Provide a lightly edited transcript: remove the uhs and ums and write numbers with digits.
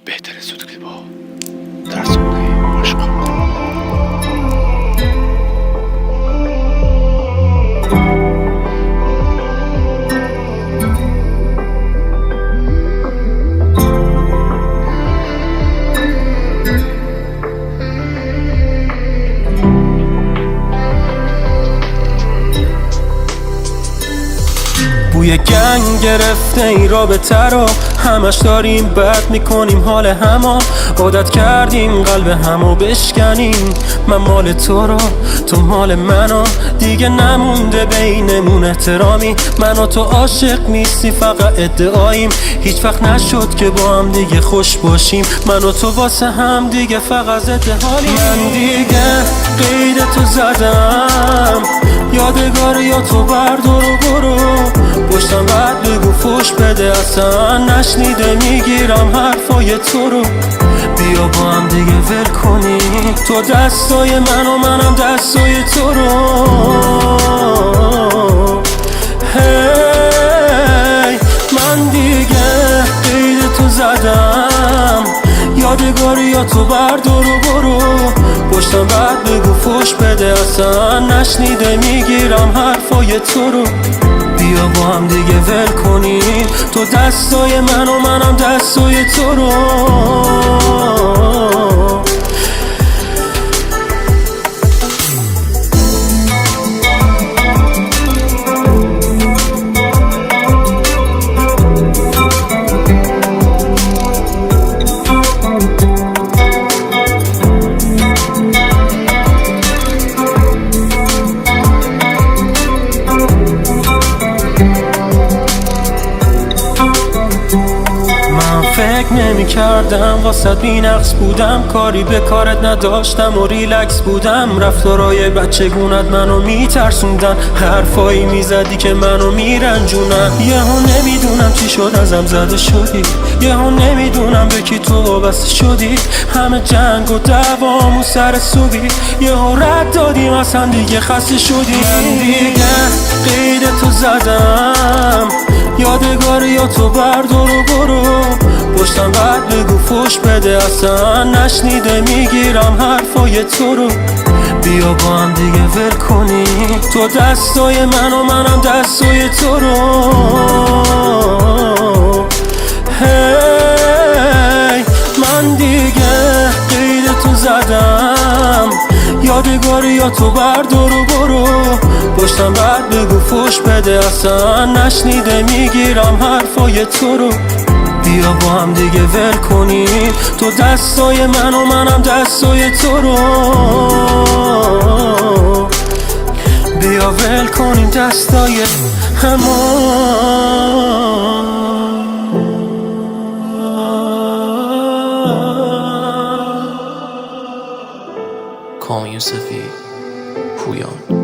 بهتره زود که با ترسونه عشق بوی گنگ گرفته این رابطه رو همش داریم بد میکنیم حال همو عادت کردیم قلب همو بشکنیم من مال تو رو تو مال منو دیگه نمونده بینمون احترامی من و تو عاشق نیستی فقط ادعاییم هیچ وقت نشد که با هم دیگه خوش باشیم من و تو واسه هم دیگه فقط ضد حالیم من دیگه قید تو زدم یادگار یا تو بردار و برو پشتم بعد بگو فوش بده اصلا نشنیده میگیرم حرفای تو رو بیا با هم دیگه ول کنیم تو دستای من و منم دستای تو رو هی من دیگه قید تو زدم یادگاری یا تو بردار و برو پشتم بعد بگو فوش بده اصلا نشنیده میگیرم حرفای تو رو بیا با هم دیگه ول کنیم تو دستای من و منم دستای تو رو فکر نمی کردم واسه بی نقص بودم کاری به کارت نداشتم و ریلکس بودم رفتارای بچگونت منو میترسوندن حرفایی میزدی که منو میرنجونن یهو نمیدونم چی شد ازم زده شدی یهو نمیدونم به کی تو وابسته شدی همه جنگ و دوام و سر صبحی یهو رد دادیم اصلا دیگه خسته شدی من دیگه قید تو زدم یادگاری یا تو بردار و برو پشتم بعد بگو فوش بده اصلا نشنیده میگیرم حرفای تو رو بیا با هم دیگه ول کنیم تو دستای من و منم دستای تو رو هی من دیگه قید تو زدم یادگاری یا تو بردار و برو پشتم بعد بگو فوش بده اصلا نشنیده میگیرم حرفای تو رو بیا با هم دیگه ول کنیم تو دستای من و منم دستای تو رو بیا ول کنیم دستای همو کام یوسفی پویان